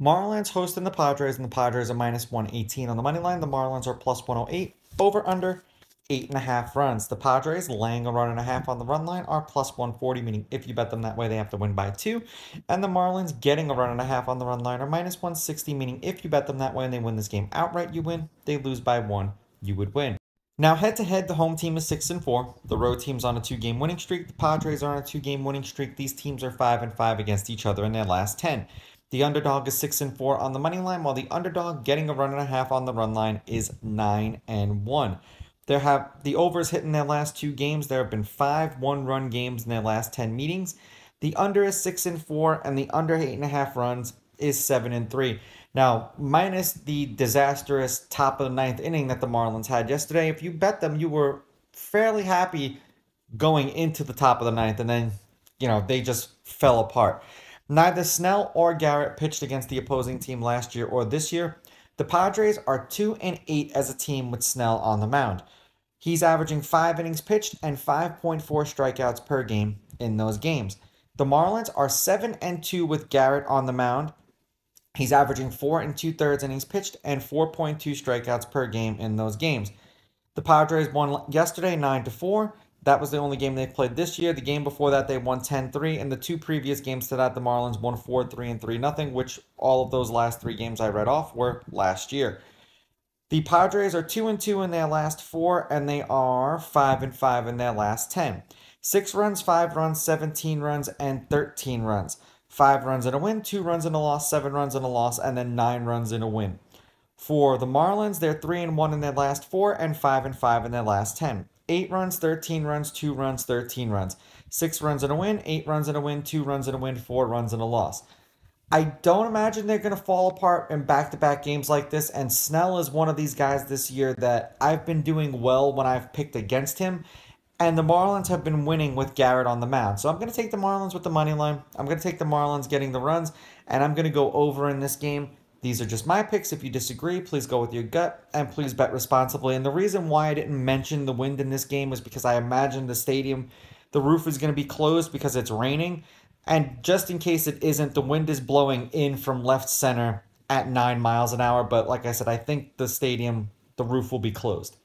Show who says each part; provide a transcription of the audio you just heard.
Speaker 1: Marlins hosting the Padres, and the Padres are minus 118 on the money line. The Marlins are plus 108. Over under 8.5 runs. The Padres laying a run and a half on the run line are plus 140, meaning if you bet them that way, they have to win by 2. And the Marlins getting a run and a half on the run line are minus 160, meaning if you bet them that way and they win this game outright, you win. They lose by 1, you would win. Now, head-to-head, the home team is 6-4. The road team's on a 2-game winning streak. The Padres are on a 2-game winning streak. These teams are 5-5 against each other in their last 10. The underdog is 6-4 on the money line, while the underdog getting a run and a half on the run line is 9-1. The overs hit in their last 2 games. There have been 5 one-run games in their last 10 meetings. The under is 6-4, and the under 8.5 runs is 7-3. Now, minus the disastrous top of the 9th inning that the Marlins had yesterday, if you bet them, you were fairly happy going into the top of the 9th, and then, they just fell apart. Neither Snell or Garrett pitched against the opposing team last year or this year. The Padres are 2-8 as a team with Snell on the mound. He's averaging 5 innings pitched and 5.4 strikeouts per game in those games. The Marlins are 7-2 with Garrett on the mound. He's averaging 4 2/3 innings pitched and 4.2 strikeouts per game in those games. The Padres won yesterday 9-4. That was the only game they played this year. The game before that, they won 10-3. And the 2 previous games to that, the Marlins won 4-3 and 3-0, which all of those last 3 games I read off were last year. The Padres are 2-2 in their last 4, and they are 5-5 in their last 10. 6 runs, 5 runs, 17 runs, and 13 runs. 5 runs in a win, 2 runs in a loss, 7 runs in a loss, and then 9 runs in a win. For the Marlins, they're 3-1 in their last 4 and 5-5 in their last 10. 8 runs, 13 runs, 2 runs, 13 runs. 6 runs in a win, 8 runs in a win, 2 runs in a win, 4 runs in a loss. I don't imagine they're going to fall apart in back-to-back games like this, and Snell is one of these guys this year that I've been doing well when I've picked against him, and the Marlins have been winning with Garrett on the mound. So I'm going to take the Marlins with the money line. I'm going to take the Marlins getting the runs, and I'm going to go over in this game. These are just my picks. If you disagree, please go with your gut, and please bet responsibly. And the reason why I didn't mention the wind in this game is because I imagine the stadium, the roof is going to be closed because it's raining. And just in case it isn't, the wind is blowing in from left center at 9 miles an hour. But like I said, I think the stadium, the roof will be closed.